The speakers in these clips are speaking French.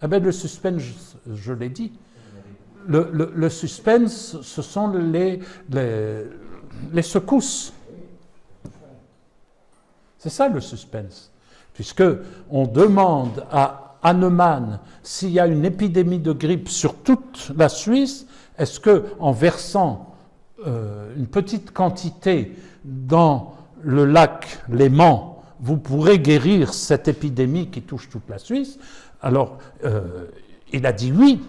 Eh bien, le suspense, je l'ai dit. Le suspense, ce sont les secousses. C'est ça le suspense. Puisque on demande à Hahnemann s'il y a une épidémie de grippe sur toute la Suisse, est-ce qu'en versant une petite quantité dans le lac Léman, vous pourrez guérir cette épidémie qui touche toute la Suisse? Alors, il a dit oui,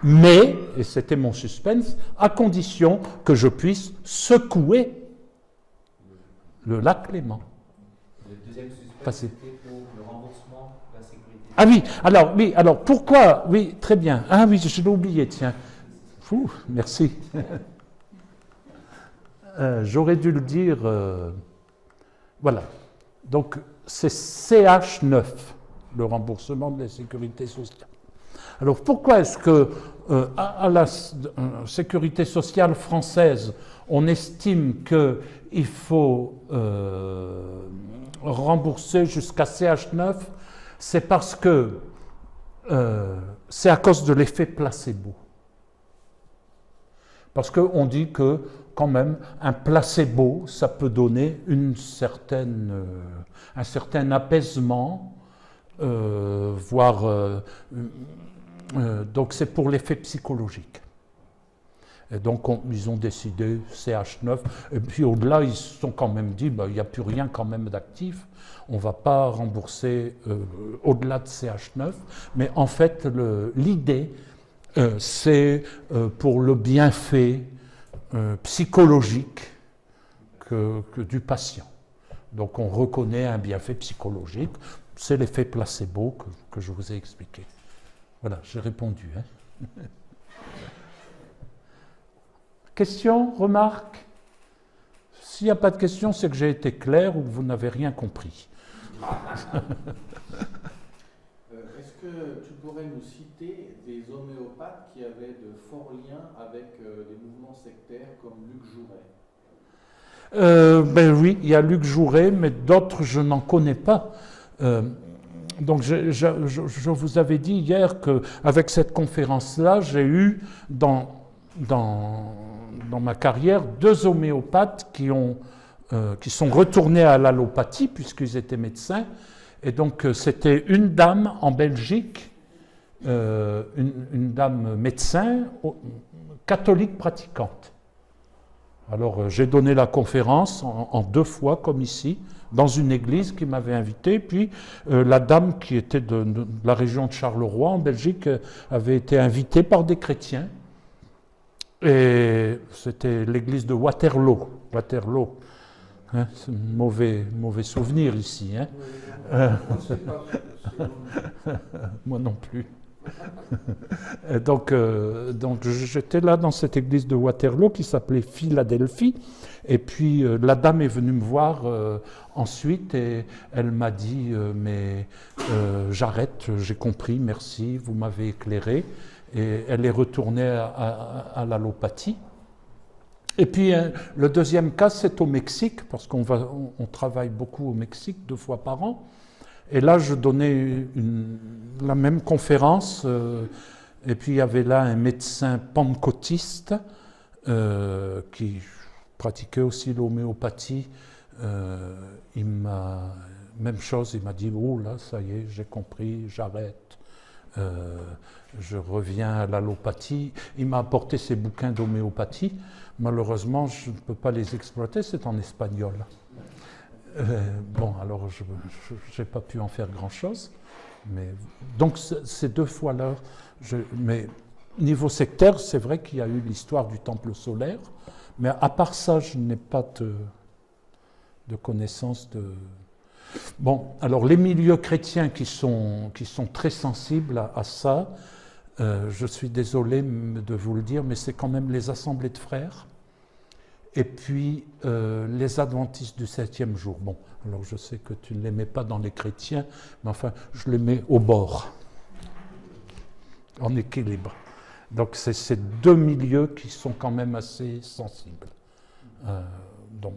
mais, et c'était mon suspense, à condition que je puisse secouer le lac Léman. Le deuxième suspense, c'était pour le remboursement de la sécurité. Ah oui, alors pourquoi? Oui, très bien. Ah oui, je l'ai oublié, tiens. Fou, merci. J'aurais dû le dire. Voilà. Donc, c'est CH9, le remboursement de la sécurité sociale. Alors, pourquoi est-ce que à la sécurité sociale française, on estime qu'il faut rembourser jusqu'à CH9? C'est parce que c'est à cause de l'effet placebo. Parce qu'on dit que, quand même, un placebo, ça peut donner un certain apaisement, voire... donc c'est pour l'effet psychologique. Et donc ils ont décidé CH9, et puis au-delà ils se sont quand même dit, il n'y a plus rien quand même d'actif, on ne va pas rembourser au-delà de CH9, mais en fait l'idée c'est pour le bienfait psychologique que du patient. Donc on reconnaît un bienfait psychologique, c'est l'effet placebo que je vous ai expliqué. Voilà, j'ai répondu. Questions, remarques? S'il n'y a pas de questions, c'est que j'ai été clair ou que vous n'avez rien compris. Est-ce que tu pourrais nous citer des homéopathes qui avaient de forts liens avec des mouvements sectaires comme Luc Jouret? Ben oui, il y a Luc Jouret, mais d'autres je n'en connais pas. Donc je vous avais dit hier qu'avec cette conférence-là, j'ai eu dans ma carrière 2 homéopathes qui sont retournés à l'allopathie puisqu'ils étaient médecins. Et donc c'était une dame en Belgique, une dame médecin catholique pratiquante. Alors j'ai donné la conférence en 2 fois comme ici, dans une église qui m'avait invité, puis la dame qui était de la région de Charleroi en Belgique avait été invitée par des chrétiens. Et c'était l'église de Waterloo. Waterloo. Hein, c'est un mauvais souvenir ici. Hein. Moi non plus. donc j'étais là dans cette église de Waterloo qui s'appelait Philadelphie. Et puis la dame est venue me voir ensuite et elle m'a dit mais j'arrête, j'ai compris, merci, vous m'avez éclairé. Et elle est retournée à l'allopathie. Et puis le deuxième cas, c'est au Mexique, parce qu'on travaille beaucoup au Mexique 2 fois par an. Et là, je donnais la même conférence, et puis il y avait là un médecin pentecôtiste qui pratiquait aussi l'homéopathie. Même chose, il m'a dit, oh là, ça y est, j'ai compris, j'arrête. Je reviens à l'allopathie. Il m'a apporté ses bouquins d'homéopathie. Malheureusement, je ne peux pas les exploiter, c'est en espagnol. Bon, alors je n'ai pas pu en faire grand-chose. Donc ces 2 fois-là, mais niveau sectaire, c'est vrai qu'il y a eu l'histoire du temple solaire, mais à part ça, je n'ai pas de connaissance de... Bon, alors les milieux chrétiens qui sont très sensibles à ça, je suis désolé de vous le dire, mais c'est quand même les assemblées de frères et puis les adventistes du 7e jour. Bon, alors je sais que tu ne les mets pas dans les chrétiens, mais enfin, je les mets au bord, en équilibre. Donc c'est ces 2 milieux qui sont quand même assez sensibles. Donc,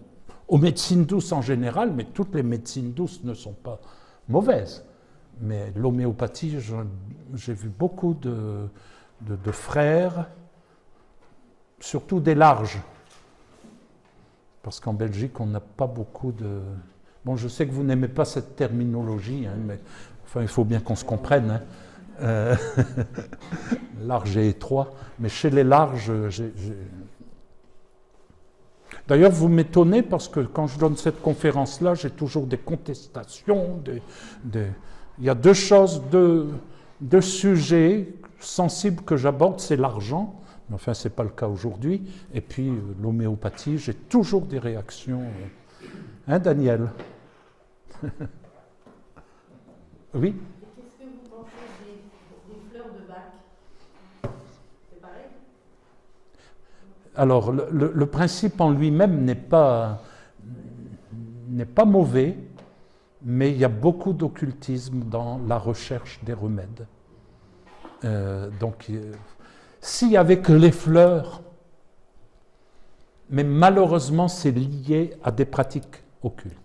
aux médecines douces en général, mais toutes les médecines douces ne sont pas mauvaises. Mais l'homéopathie, j'ai vu beaucoup de frères, surtout des larges. Parce qu'en Belgique, on n'a pas beaucoup de... Bon, je sais que vous n'aimez pas cette terminologie, hein, mais enfin, il faut bien qu'on se comprenne. Hein. Large et étroit. Mais chez les larges, D'ailleurs, vous m'étonnez parce que quand je donne cette conférence-là, j'ai toujours des contestations. Il y a deux choses, deux sujets sensibles que j'aborde, c'est l'argent. Mais enfin, ce n'est pas le cas aujourd'hui. Et puis, l'homéopathie, j'ai toujours des réactions. Hein, Daniel? Oui? Et qu'est-ce que vous pensez des fleurs de Bach? C'est pareil? Alors, le principe en lui-même n'est pas mauvais, mais il y a beaucoup d'occultisme dans la recherche des remèdes. Donc, s'il n'y avait que les fleurs, mais malheureusement, c'est lié à des pratiques occultes.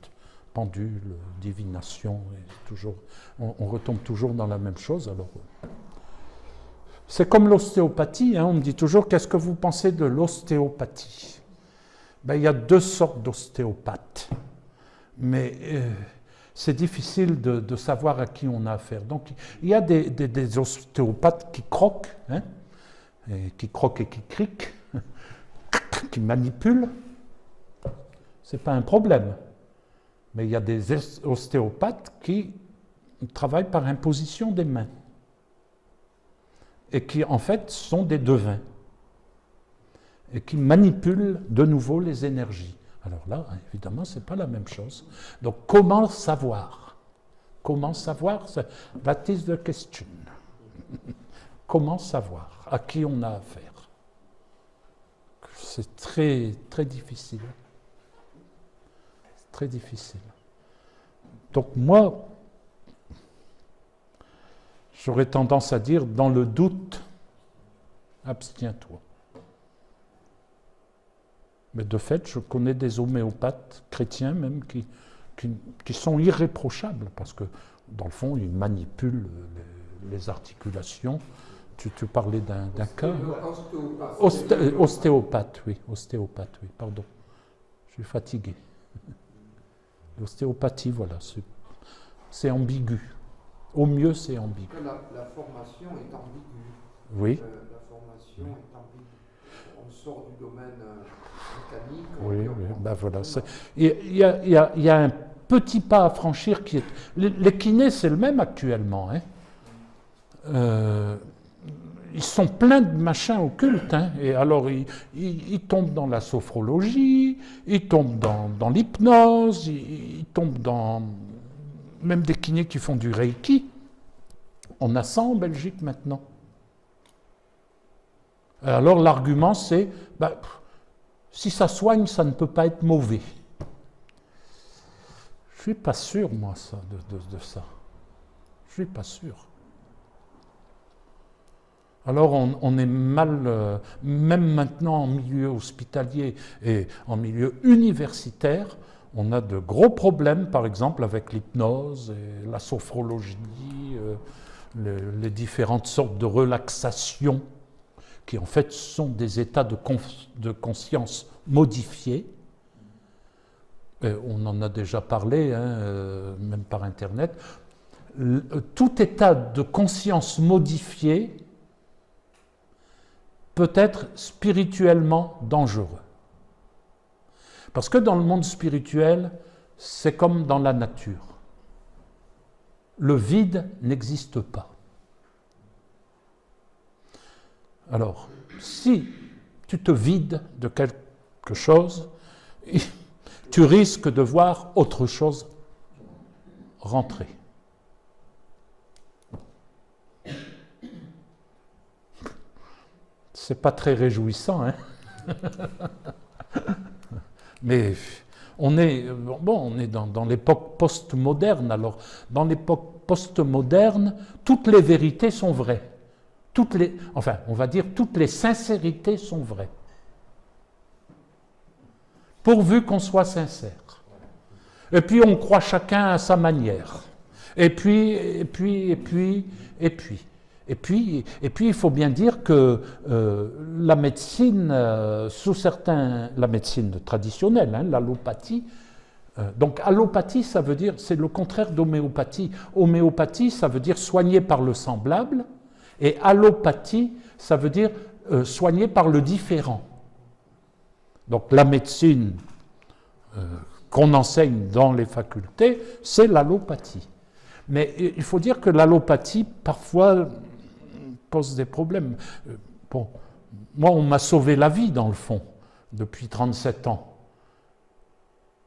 Pendule, divination, et toujours, on retombe toujours dans la même chose. Alors, c'est comme l'ostéopathie, hein, on me dit toujours, qu'est-ce que vous pensez de l'ostéopathie? Ben, il y a deux sortes d'ostéopathes, mais c'est difficile de savoir à qui on a affaire. Donc, il y a des ostéopathes qui croquent, hein, et qui criquent, qui manipulent. C'est pas un problème. Mais il y a des ostéopathes qui travaillent par imposition des mains et qui, en fait, sont des devins et qui manipulent de nouveau les énergies. Alors là, évidemment, ce n'est pas la même chose. Donc, comment savoir? Comment savoir? That is the question. Comment savoir à qui on a affaire? C'est très, très difficile. C'est très difficile. Donc moi, j'aurais tendance à dire, dans le doute, abstiens-toi. Mais de fait, je connais des homéopathes chrétiens même qui sont irréprochables, parce que, dans le fond, ils manipulent les articulations. Tu parlais d'un cas. Ostéopathe, oui, pardon. Je suis fatigué. L'ostéopathie, voilà, c'est ambigu. Au mieux, c'est ambigu. La formation est ambiguë. Oui. La formation est ambiguë. On sort du domaine mécanique. Oui, ben voilà. Il y a un petit pas à franchir qui est... Les kinés, c'est le même actuellement. Hein. Ils sont pleins de machins occultes, hein, et alors ils tombent dans la sophrologie, ils tombent dans l'hypnose, ils tombent dans même des kinés qui font du reiki. On a ça en Belgique maintenant. Alors l'argument c'est, si ça soigne, ça ne peut pas être mauvais. Je ne suis pas sûr, moi, de ça. Je ne suis pas sûr. Alors on est mal, même maintenant en milieu hospitalier et en milieu universitaire, on a de gros problèmes, par exemple, avec l'hypnose, et la sophrologie, les différentes sortes de relaxation, qui en fait sont des états de conscience modifiés. Et on en a déjà parlé, hein, même par Internet. Tout état de conscience modifié peut être spirituellement dangereux. Parce que dans le monde spirituel, c'est comme dans la nature. Le vide n'existe pas. Alors, si tu te vides de quelque chose, tu risques de voir autre chose rentrer. C'est pas très réjouissant, hein. Mais on est dans l'époque post-moderne. Alors, dans l'époque post-moderne, toutes les vérités sont vraies. On va dire toutes les sincérités sont vraies. Pourvu qu'on soit sincère. Et puis, on croit chacun à sa manière. Et puis. Et puis, il faut bien dire que la médecine, la médecine traditionnelle, hein, l'allopathie, donc allopathie, ça veut dire, c'est le contraire d'homéopathie. Homéopathie, ça veut dire soigner par le semblable, et allopathie, ça veut dire soigner par le différent. Donc la médecine qu'on enseigne dans les facultés, c'est l'allopathie. Mais il faut dire que l'allopathie, parfois, pose des problèmes. Bon, moi, on m'a sauvé la vie, dans le fond, depuis 37 ans.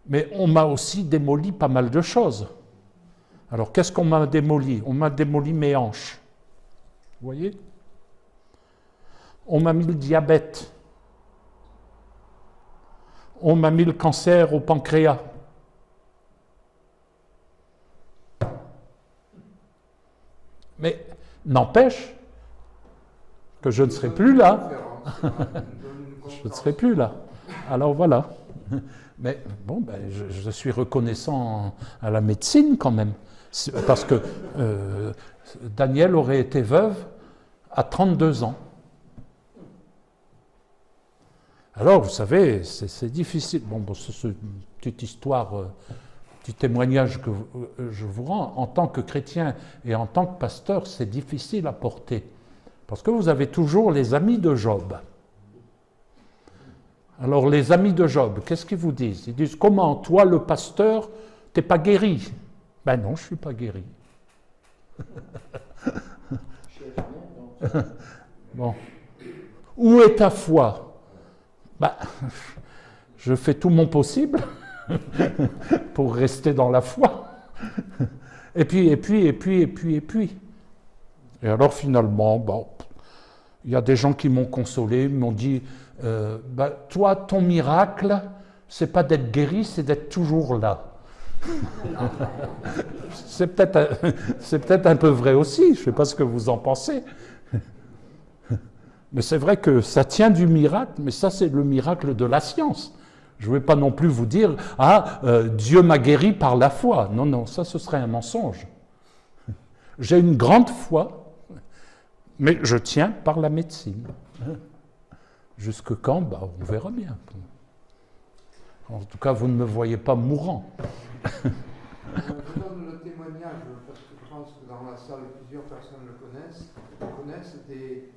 Mais on m'a aussi démoli pas mal de choses. Alors, qu'est-ce qu'on m'a démoli? On m'a démoli mes hanches. Vous voyez? On m'a mis le diabète. On m'a mis le cancer au pancréas. Mais n'empêche que je ne serai plus là. Je ne serai plus là. Alors voilà. Mais bon, ben, je suis reconnaissant à la médecine quand même. Parce que Danielle aurait été veuve à 32 ans. Alors, vous savez, c'est difficile. Bon, c'est une petite histoire, petit témoignage que je vous rends. En tant que chrétien et en tant que pasteur, c'est difficile à porter. Parce que vous avez toujours les amis de Job. Alors, les amis de Job, qu'est-ce qu'ils vous disent? Ils disent, comment, toi, le pasteur, t'es pas guéri? Ben non, je ne suis pas guéri. Bon. Où est ta foi? Ben, je fais tout mon possible pour rester dans la foi. Et puis. Et alors, finalement, bon, il y a des gens qui m'ont consolé, m'ont dit, toi, ton miracle, c'est pas d'être guéri, c'est d'être toujours là. C'est peut-être un peu vrai aussi, je ne sais pas ce que vous en pensez. Mais c'est vrai que ça tient du miracle, mais ça c'est le miracle de la science. Je ne vais pas non plus vous dire, Dieu m'a guéri par la foi. Non, non, ça ce serait un mensonge. J'ai une grande foi, mais je tiens par la médecine. Jusque quand? On verra bien. En tout cas, vous ne me voyez pas mourant. Je donne le témoignage parce que je pense que dans la salle, plusieurs personnes le connaissent des